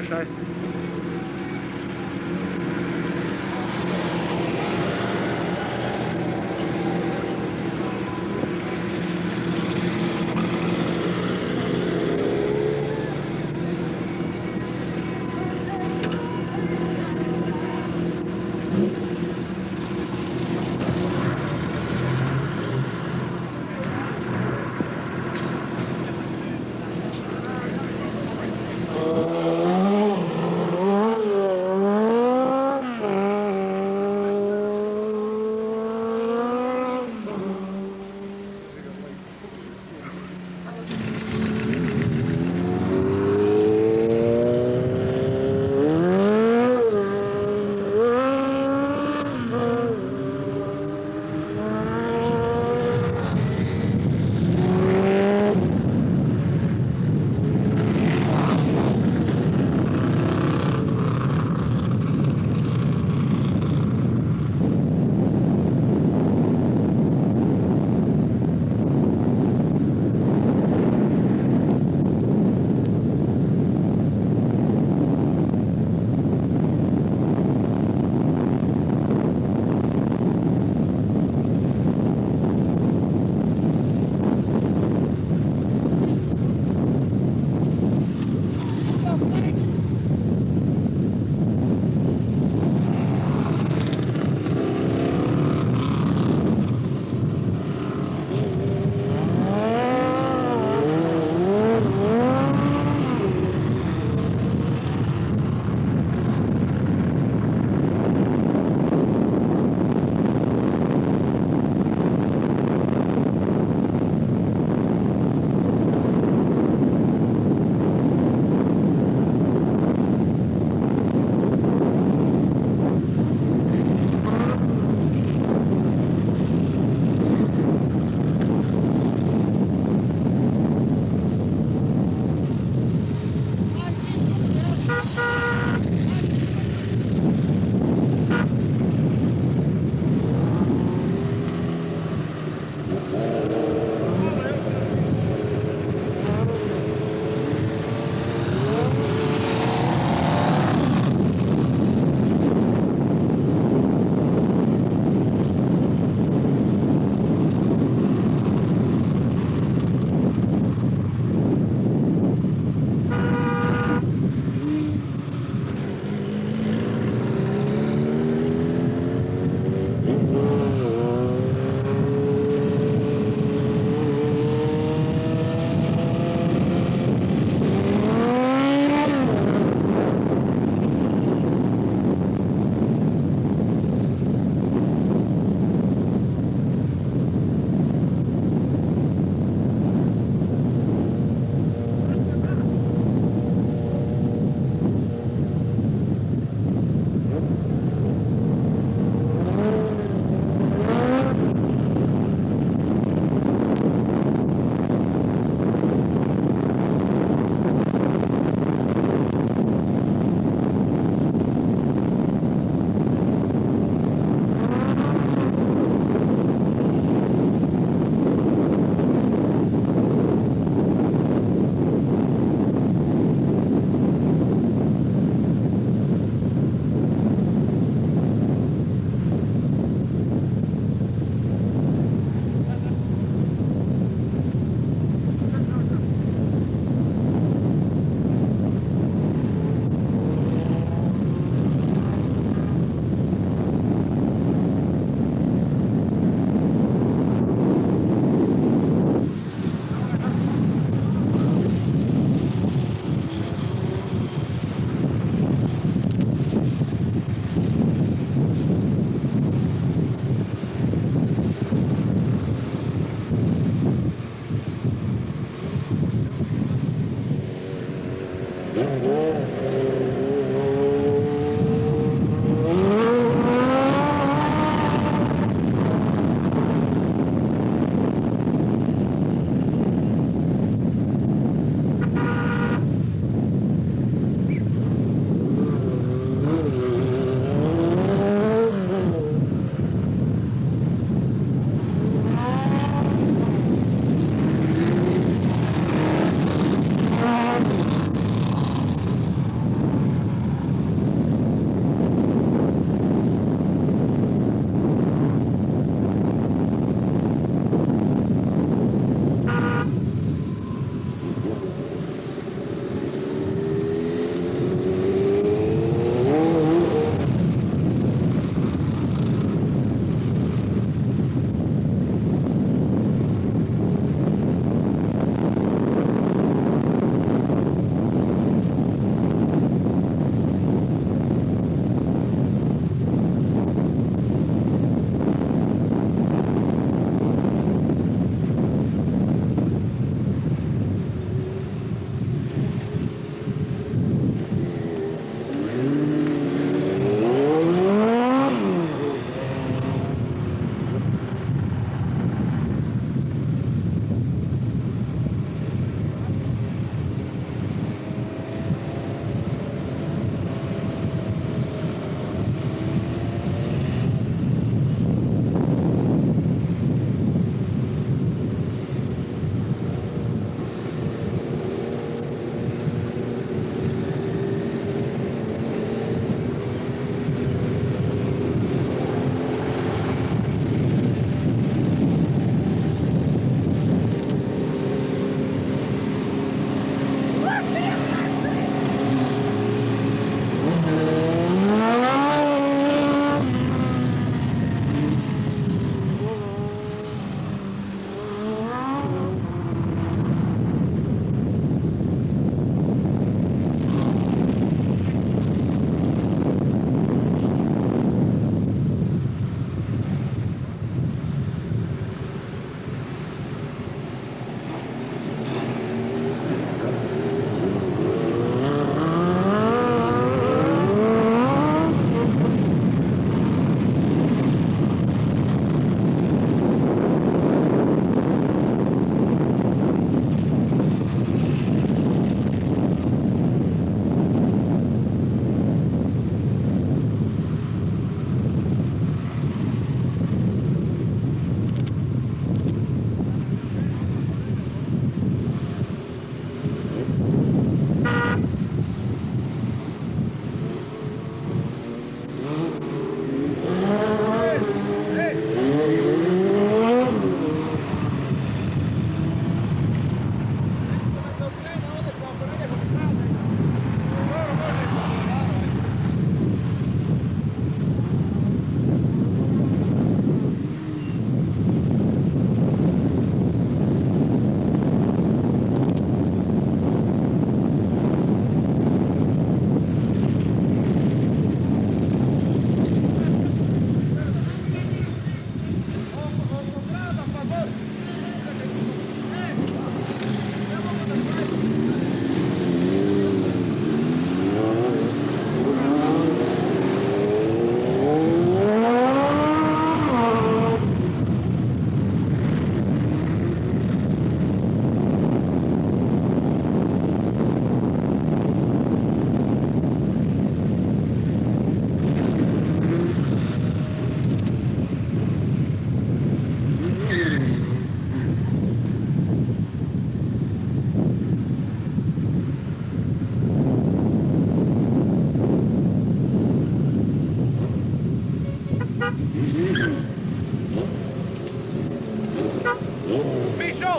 Zapraszaj.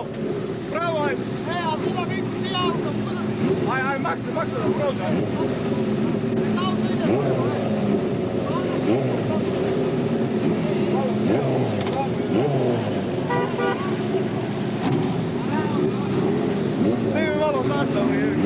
pravo. Pravo, ajde. A sada mi ti auto, Aj, makse da prođe. auto ide. Snimi malo nastavu, jevi.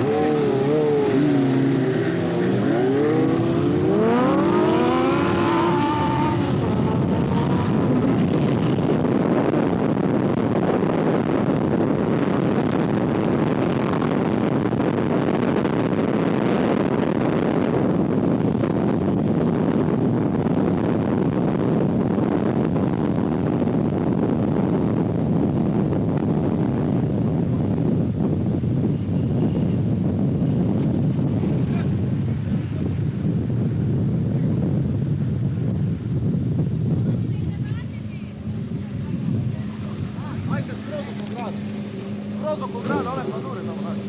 Skroz oko grada, one padure tamo naši.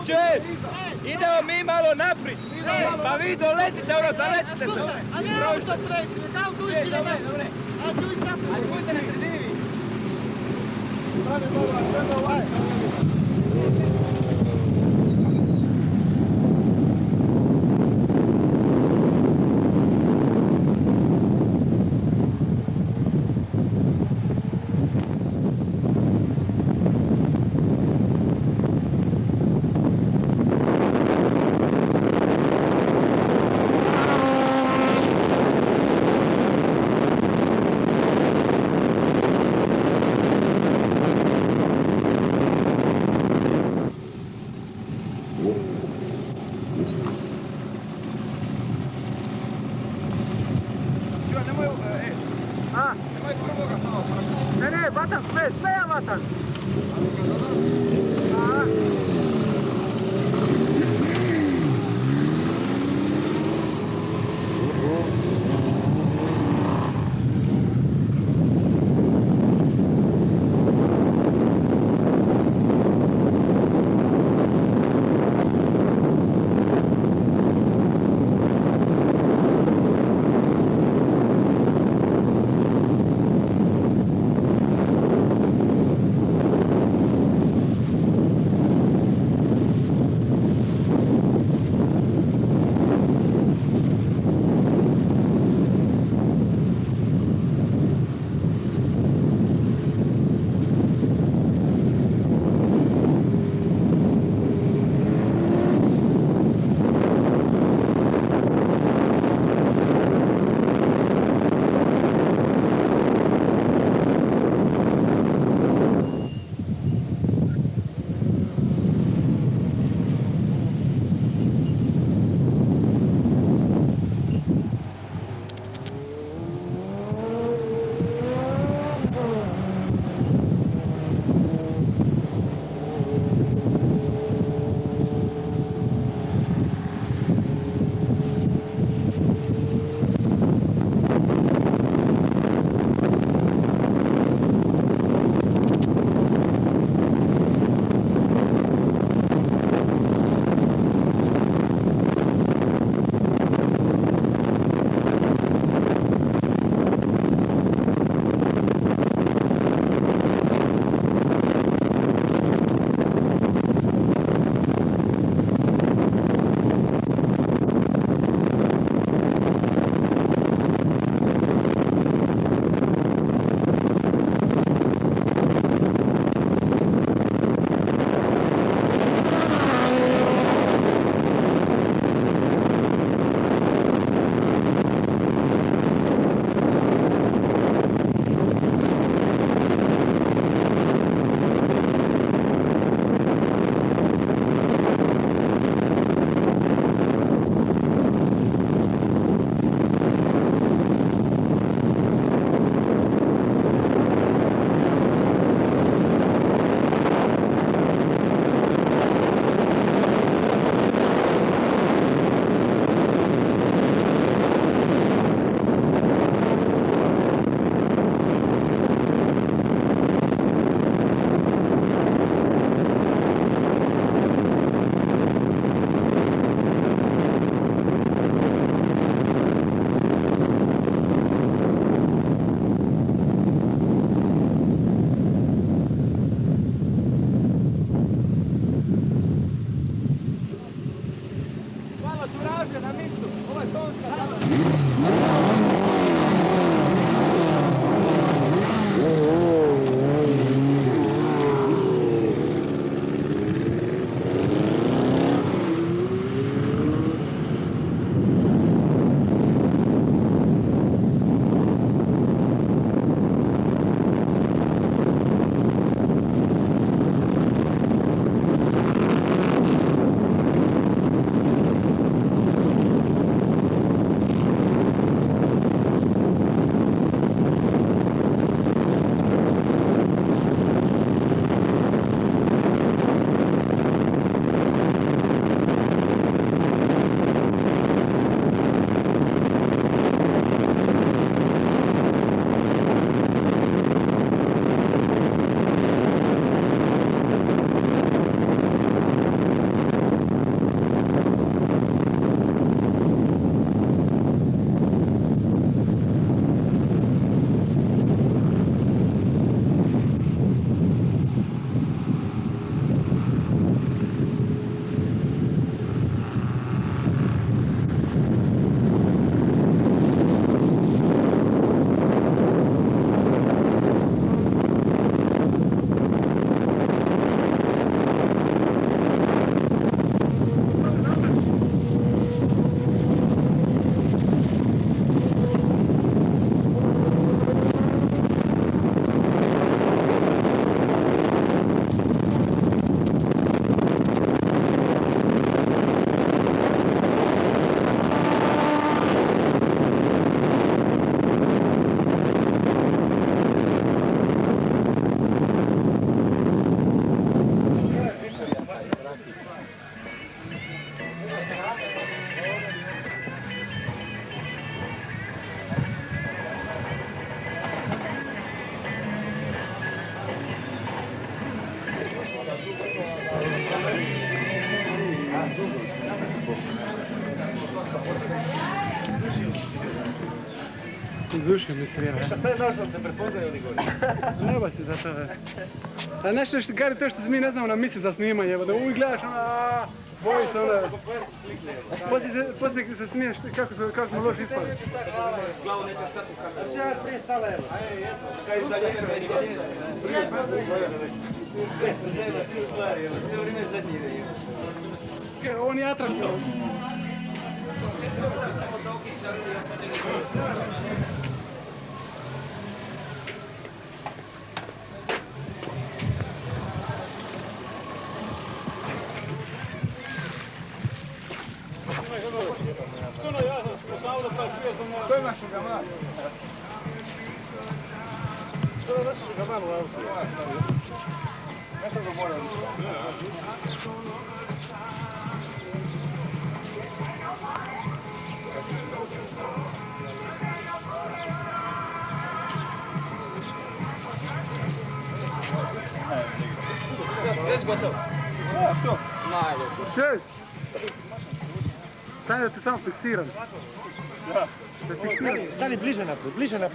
Čet, idemo mi malo naprijed. Pa vi doletite, ono, zaletite se. A ne auto preći, neka auto uđi na mene. A tu i tako. Ali budite na sredini vi. Suraže na mistu, ovo je tonska zabava. Dušo mi svira. Šta je došlo, te prepoznaju ili gori? Nema se za to. A nešto što gari to što mi ne znamo na misli za snimanje, da uvijek gledaš ona, boji se ona. Poslije se smiješ kako smo loši ispali. Glavu neće stati u kameru. Znači ja prije stala evo. Kaj iz daljine za njega. Ne, se zema svi stvari, cijelo vrijeme zadnji ide. On je atraktivan. Ko imaš u gamanu? Što je naši gaman u autu? Nešto ga mora. Već gotovo. Što? Najbolje. Šest! Stani da te samo fiksiram. Da. Stani bliže naprijed,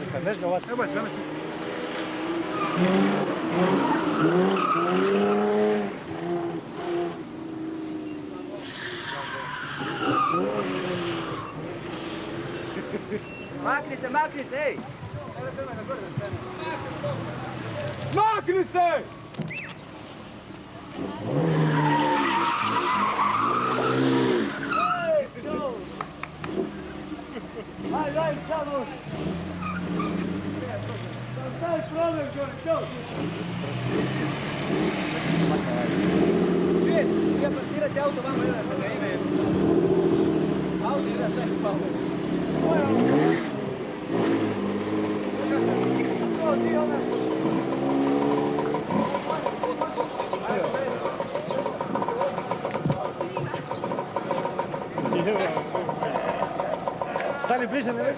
stani, neš ga ovati. Evo, stani. Makni se, ej! Makni se! Ajde, samo! Stavi problem, gore, čao! Čuješ, ja parkirati auto vamo jedan na ime. Auto jedan sve spao. Stani bliže, ne već?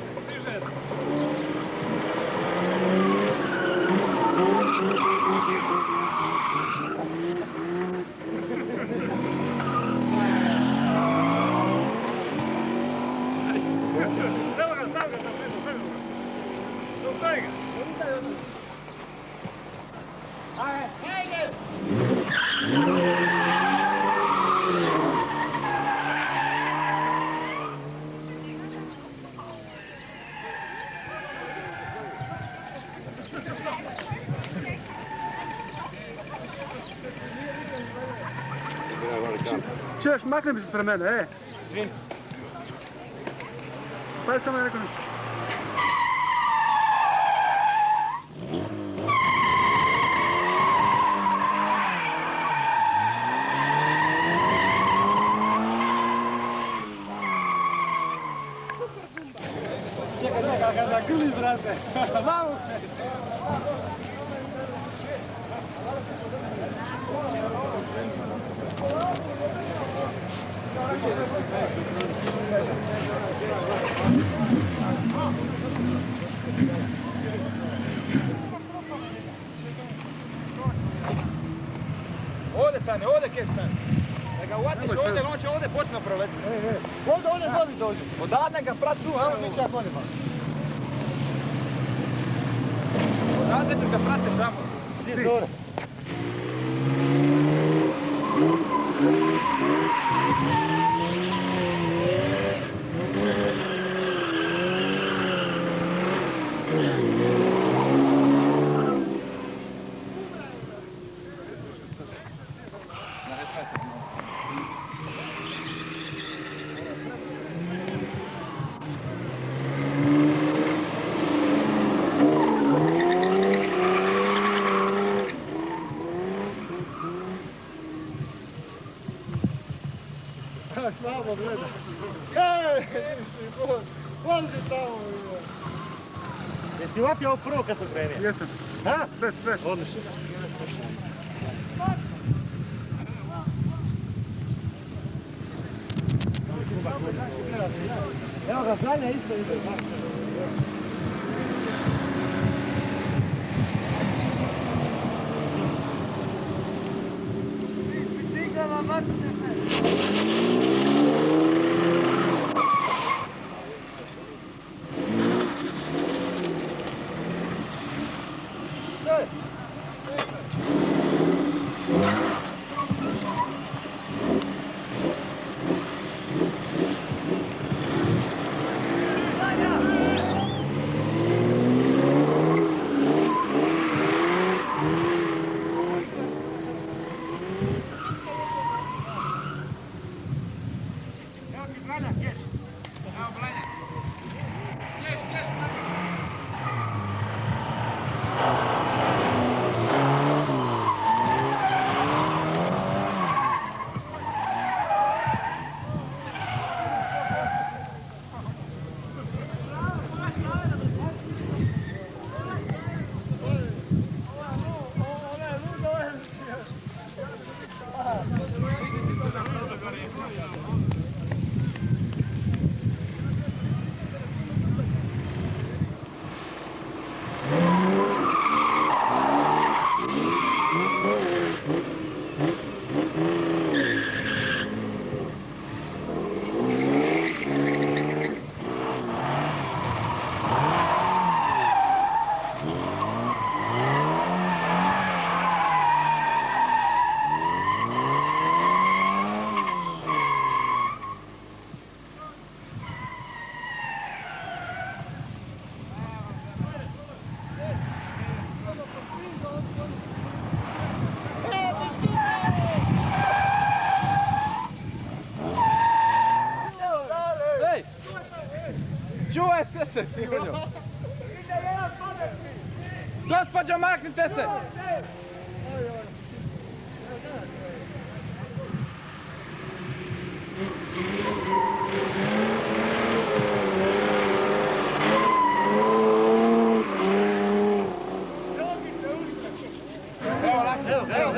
Čuješ, makni mi se spred mene, ej. Svim. Pa je samo rekao ništa. Čekaj, kada zagrli, brate. Vamo! Ovdje stane, ovdje kje stane. Da ga uvatiš ovdje, on će ovdje počne proletiti. Ovdje vodi dođe. Odadne ga prati tu, Evo mi čak ovdje pa. odadne ćeš ga prati tamo. Ti zore. Slabo gleda. Ej, vozi tamo. Jesi uvatio ovo prvo kad sam krenio? Jesam. Ha? Sve. Odlično. Evo ga, zadnja isto ide. Stigala makne se. Čuvajte se, sigurno. Gospođo, maknite se! Evo, lako. Evo.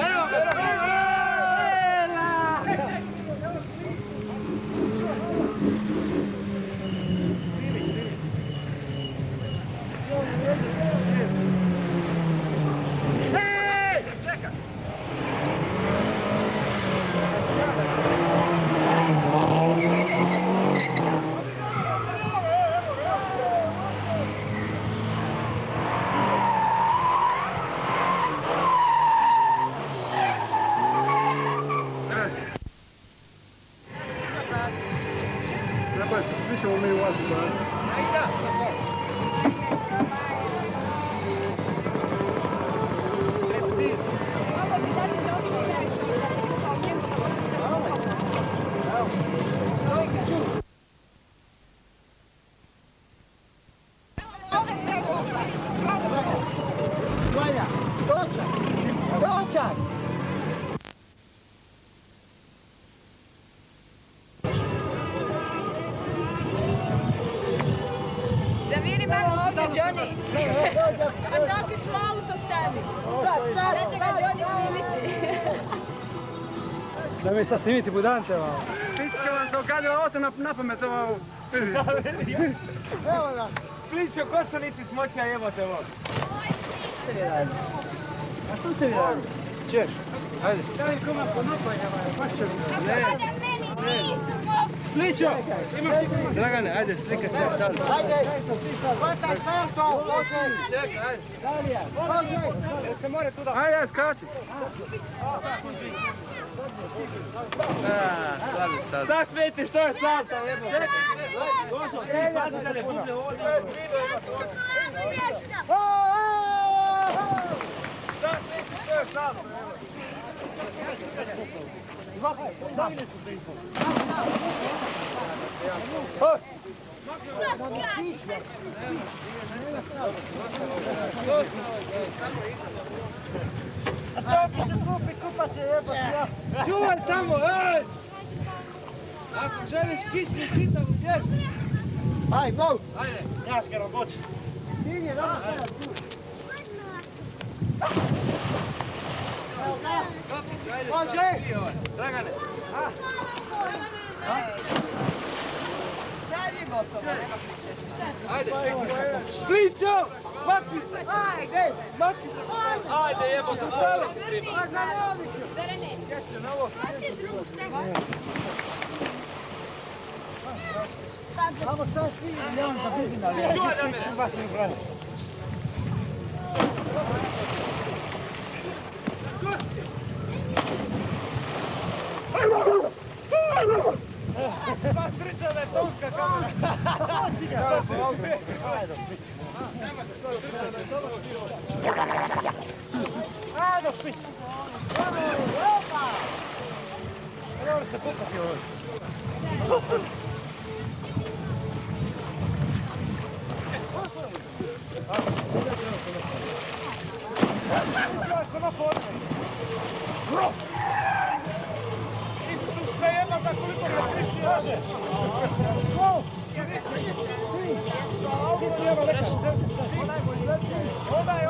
Svi ćemo mi u vas u Johnny. A dok ću auto staviti. Da će ga Johnny snimiti. Da mi sad snimiti budante ovo. Plička vam se okadila, ovo se na pamet ovo. Evo ga. Pličo, ko se nisi smoća, jebote ovo. A što ste vi radili? Češ, ajde. Daj komad po nopajama, baš će mi. Ne. Pličo! Dragane, ajde, slikaj se sad. Ajde, hvataj felto! Čekaj, ajde. Dalija! Se more tu da... Ajde, skači. Sad. Znaš vidite što je salta, jebote. Pazi da ne bude ovo. Znaš vidite što je salta. A to bi se kupi, kupat će jebati ja. Čuvaj samo, ej! Ako želiš kišmi čitavu pjesmu. Aj, bol! Ajde. Jaskaro, boć. Stigne, dobro, Ajde, može! Dragane. Ajde. Pličo! Makni se! Ajde! Makni se! Ajde, jebote, stalo! Zorane, hoće društvo. Samo šta svi, ja vam da vidim, ali ja Čuvaj da me! baš ne brani. Pa priča da je tonska kamera. Ajde, spit. Dobro ste pukati ovo.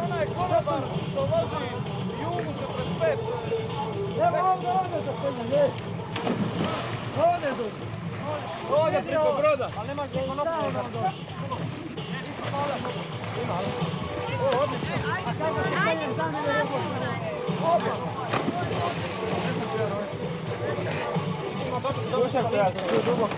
Onaj konobar što vozi Jumu 45. Evo ovdje za sebe, ne. Ovdje dođe. Ovdje preko broda. Ali nemaš da konobar da dođe. A kako se penjem sam ili rebo? Ovdje. Slušajte, ja sam tu dubok.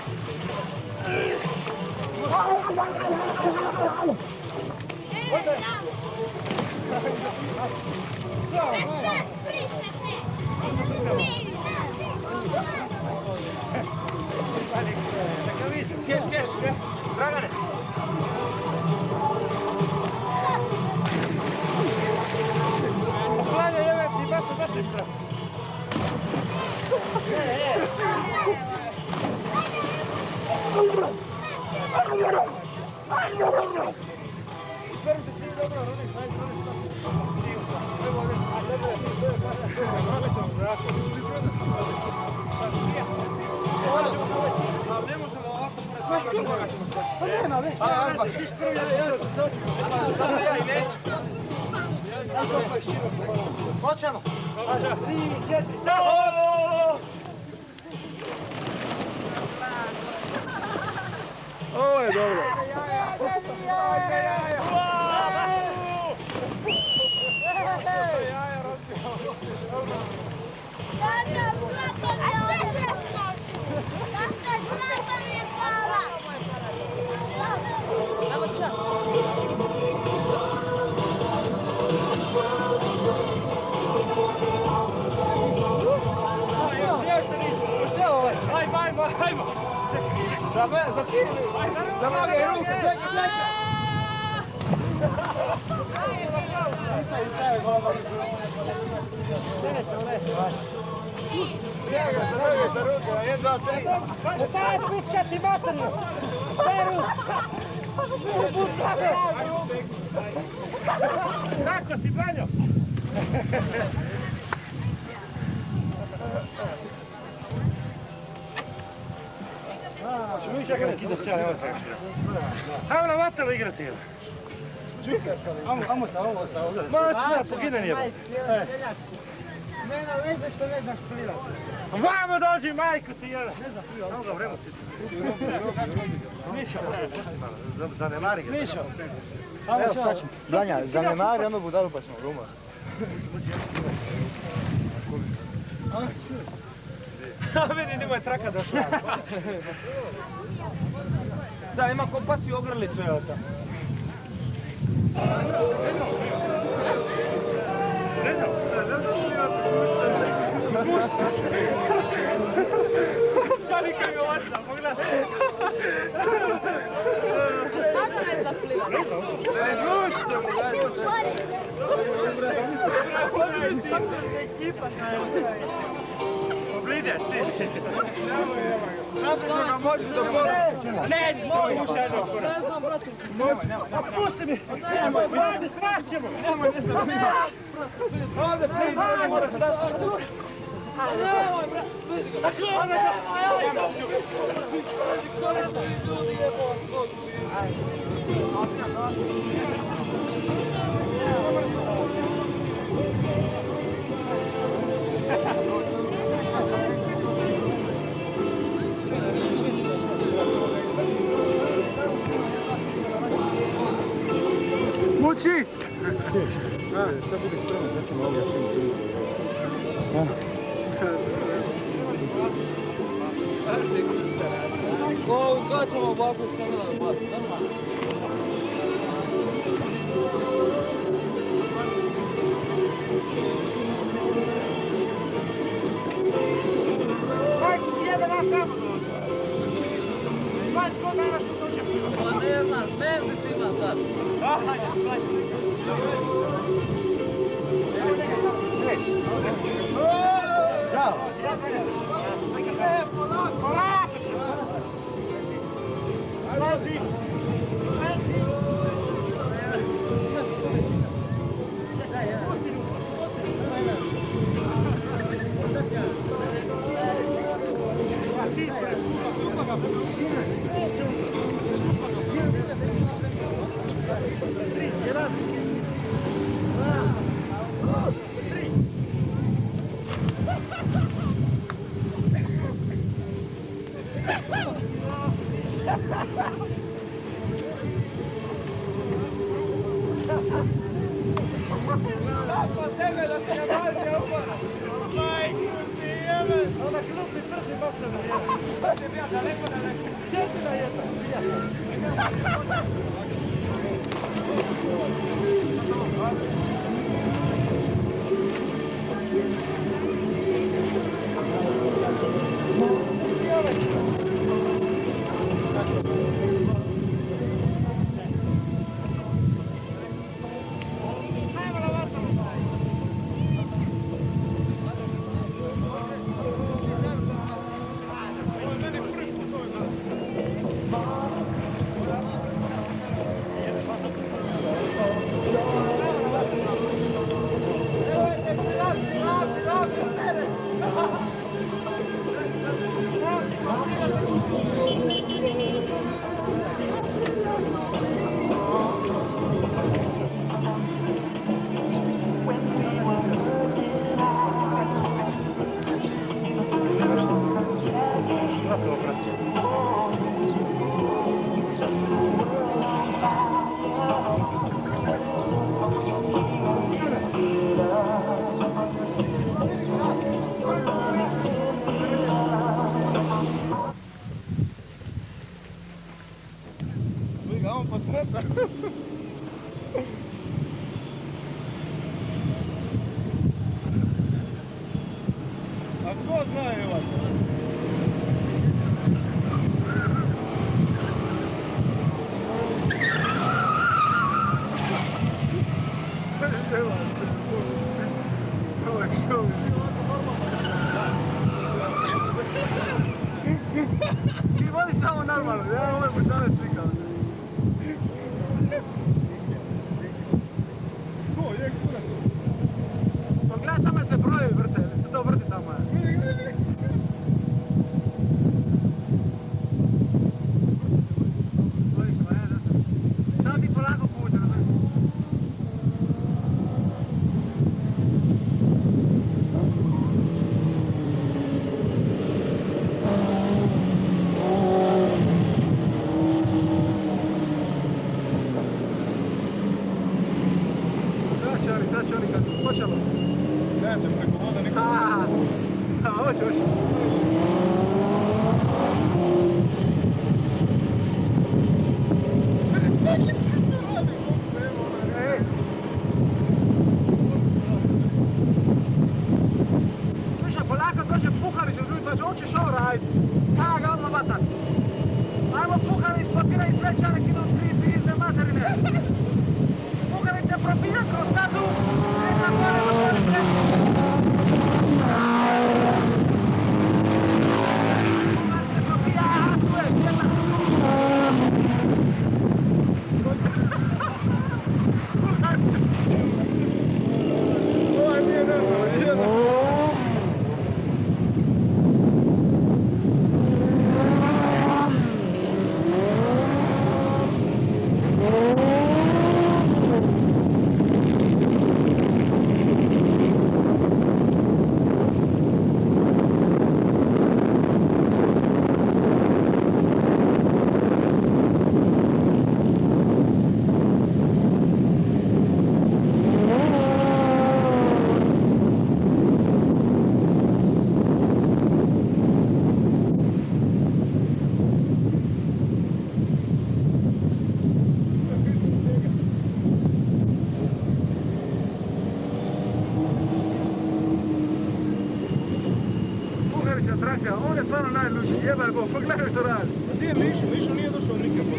Keš, Dragane. Planja, jeve, ti baš se začiš pre. Hoćemo. 3, 4, samo! Ovo je dobro. Ajmo! Za noge i ruke, čekaj! Šta je pička ti materiju? Peru! Kako si, Banjo? Ćemo mi čekati da se ja ovo. Ajmo na vatelu igrati. Amo sa ovo. Ma, pogine nije. Nema veze što ne znaš plivati. Vamo dođi, majko ti jedan. Ne znam plivati. Evo ga vremo si. Mišo. Zanemari ga. Mišo. Evo sad ćemo. Blanja, zanemari ono budalu pa ćemo guma. Vidi, nima je traka došla. Sad ima kompas i ogrlicu, evo tamo. Kako ne zaplivati? Oblideš ti. Napišu ga moći do kola. Nećeš to uša do kola. Ne znam, bratko. Pusti mi! Nemoj, brade, svaćemo! Nemoj, ne znam. Ovdje prije, ovdje moraš da... Nemoj, brate. Muči! Sad bude spremno, sad ćemo ovdje šim. Kada ćemo ovako stavljati bas, normalno. Majko ti jebe naš tamo dođe. Majko, ko danas što dođe pliva? Pa ne znam, meznic ima sad. Aha, ja, gledaj. Bravo. Polako ćemo. Lazi. A tko zna je vas? Ti voli samo normalno, ja ovo je budale slikao. Ko je kurac? Pa gledaj, samo se brojevi vrte, se to vrti tamo. Sad ti polako puđe, blokiraju svećane, kino tri pizne materine. Kukavice probija kroz stazu, jedna gore do dvorice. Kukavice probija, aha, tu je, jedna. Ovo nije normalno. Stranka, on je stvarno najluči, jebaj Bog, pogledaj što radi. A gdje je Mišo? Mišo nije došao nikako.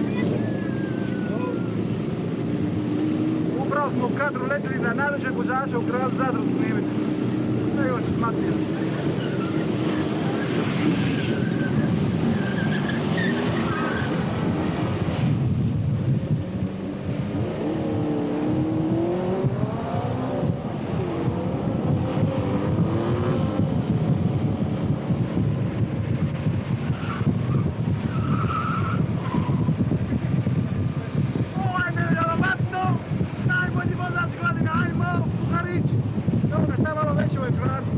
Upravo smo u kadru letili na najvećeg vozača u gradu Zadru snimiti. Ne još smatio. Najbolji vozač godine, ajmo, Bukarić! Evo ga, šta malo već u ekranu.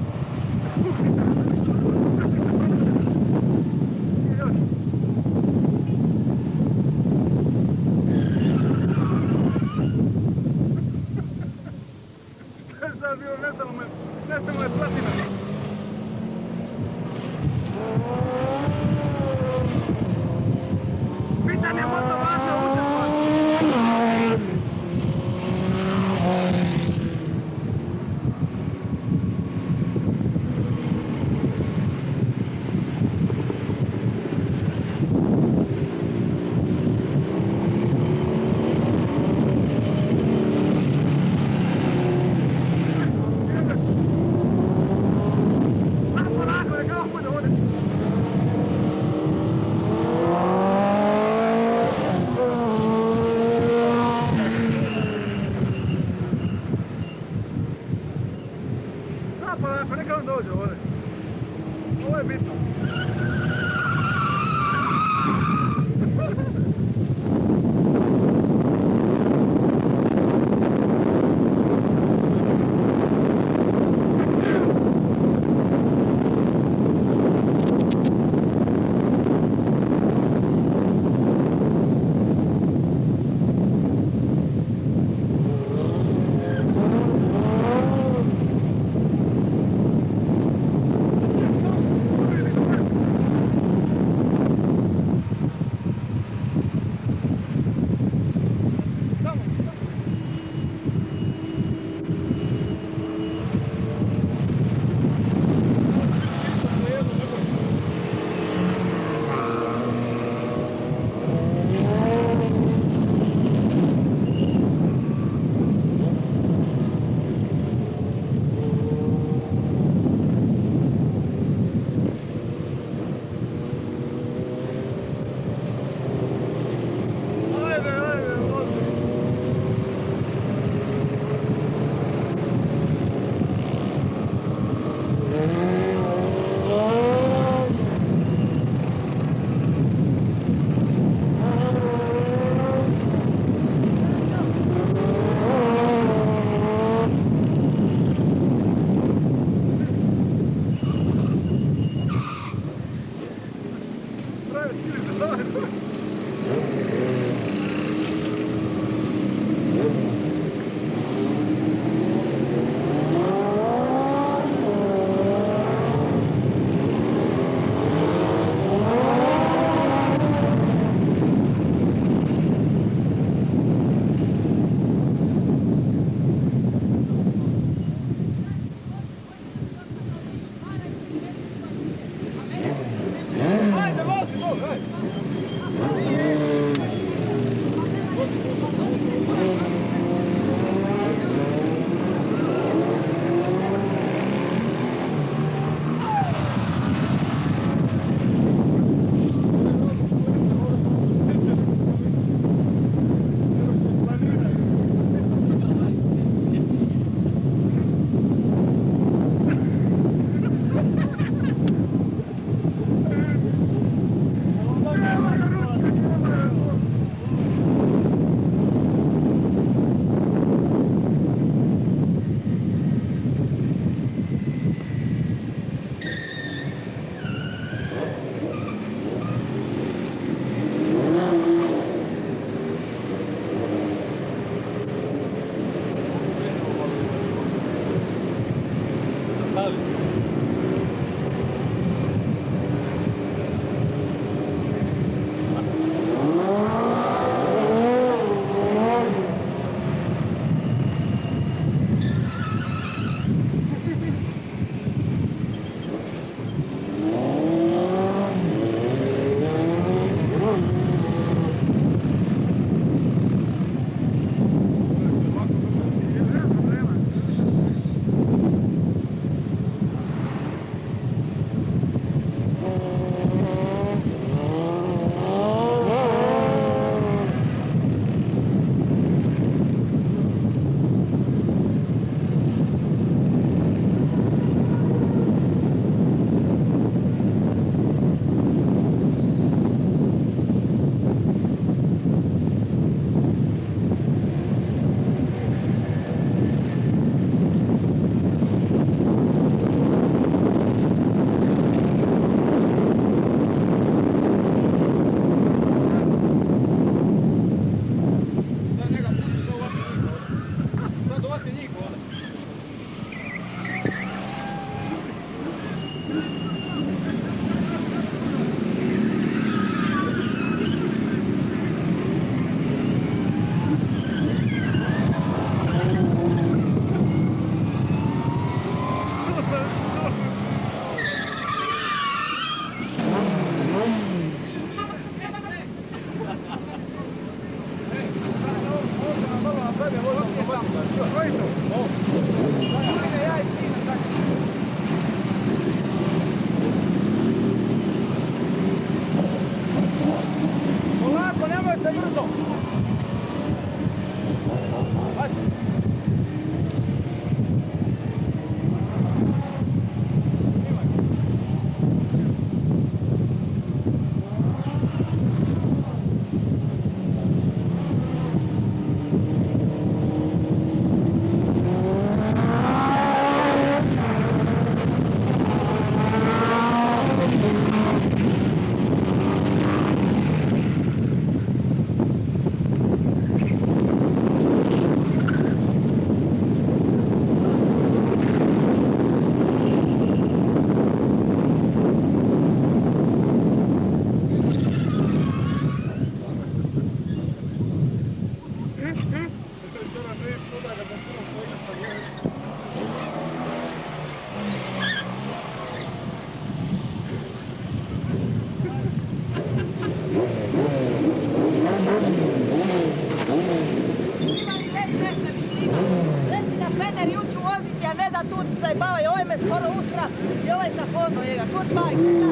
Ono njega, kod majke.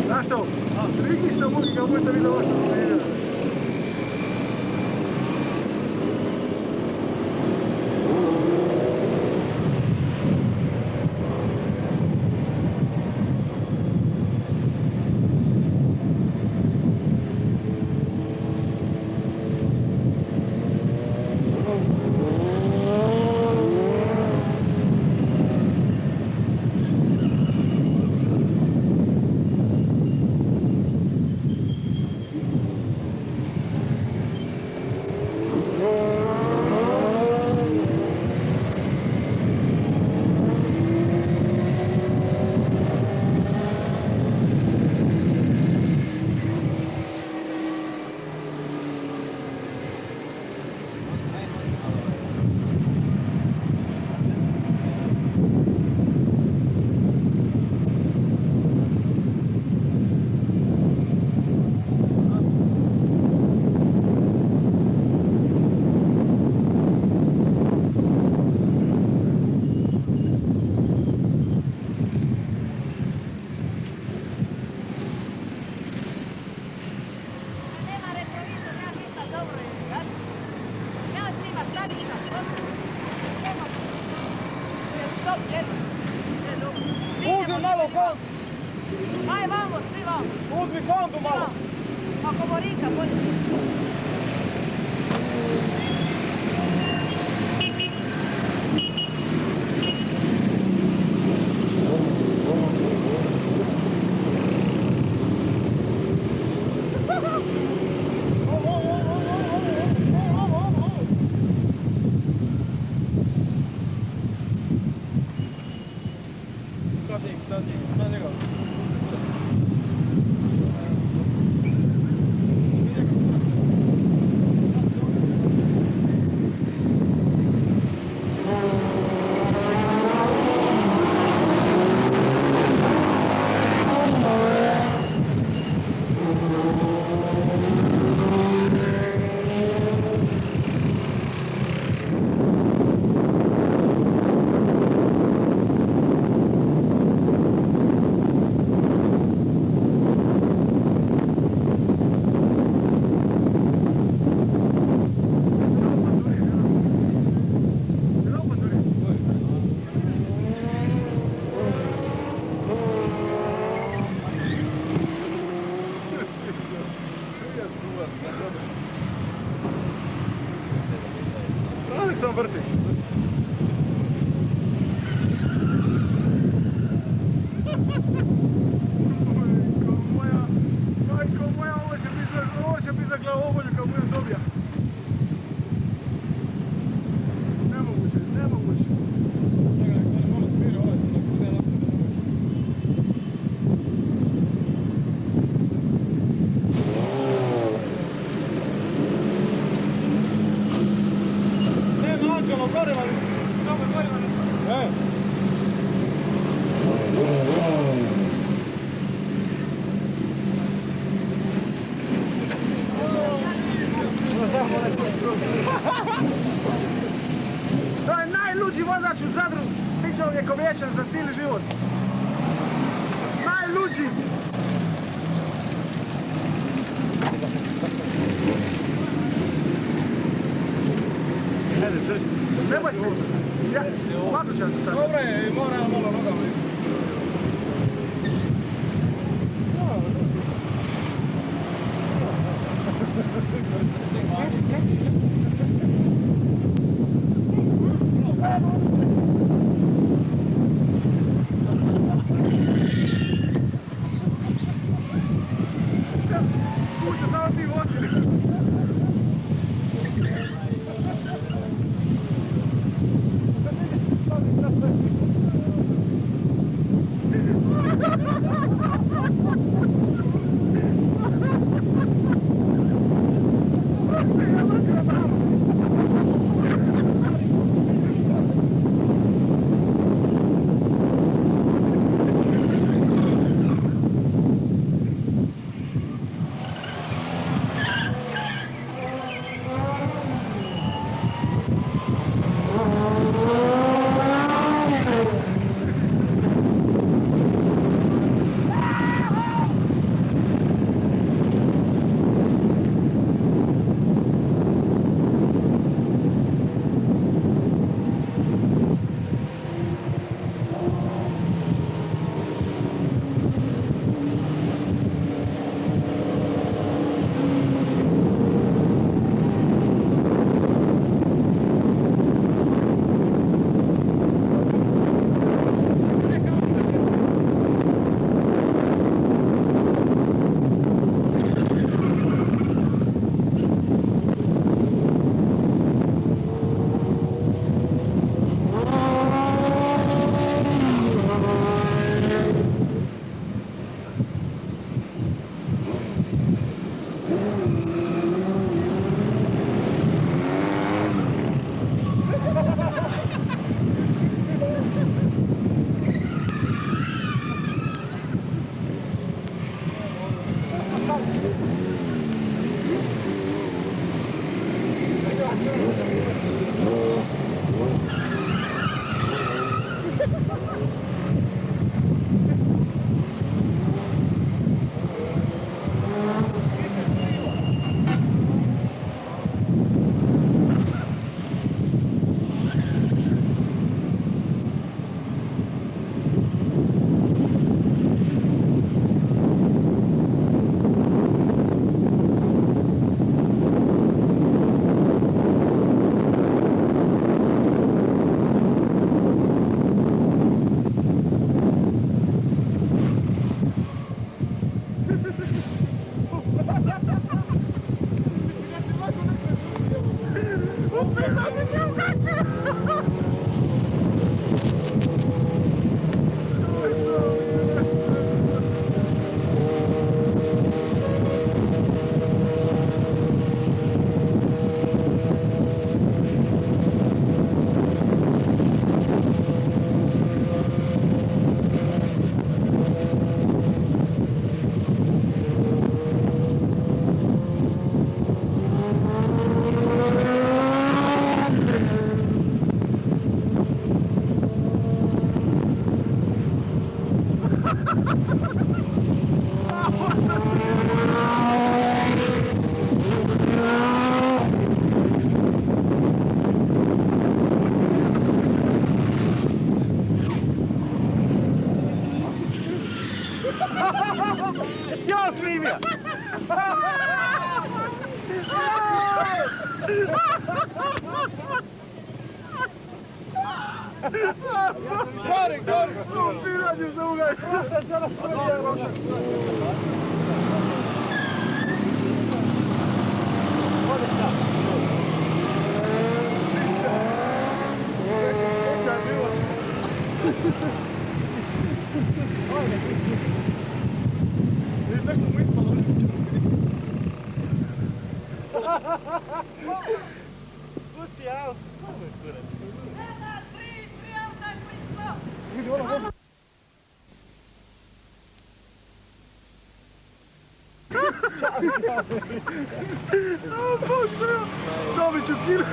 Znaš što? Prikli što mogu ga možda vidjeti ovo što Uzmi malo kontu. Aj, vamo, svi vamo. Uzmi kontu malo. Oko Borika, bolje. Sad njega. Uvijek sam vrti. Majko moja, ovo će biti za glavobolju kad budem dobija. Nemoguće, nemoguće. Anđelo, goriva više. Dobro, goriva više. To je najluđi vozač u Zadru, pričao vjekovječan za cijeli život. Najluđi! Ajde, drži. Nemoj se. Ja, padućan se sad. Dobro je, mora malo nogama. Pušta, samo ti vozi. Gori, gori! Piranje za ugaj! Pusti, ja. Dobit ću kilo!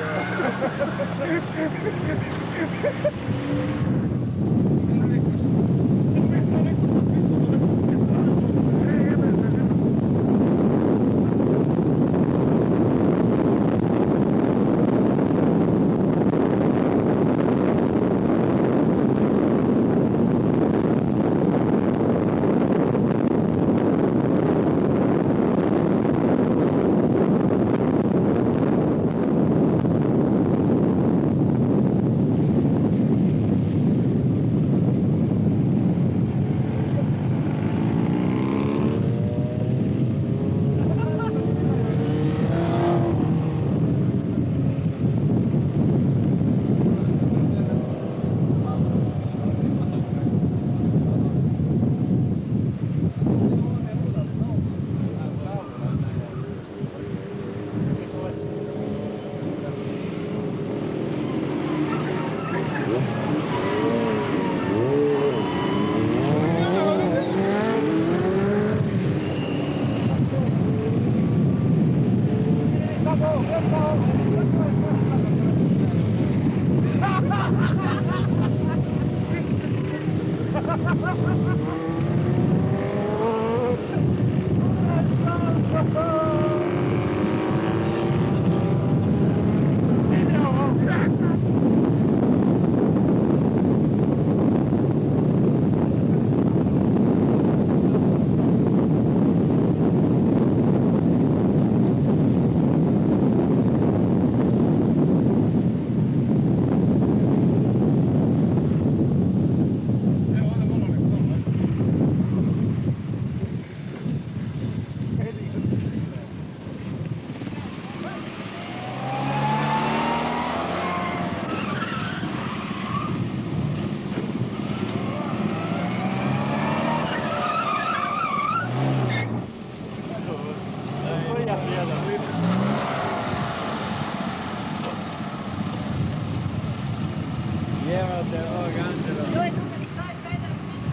Jevate ovog Anđela. Joj, Dugani, kaj da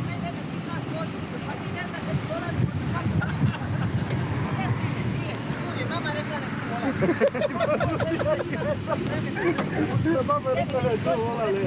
ne da ti znaš voziti, a ti ne znaš da ti dolazi kako. Ne ti, mama rekla da ti dolazi. Mama rekla da je to volali.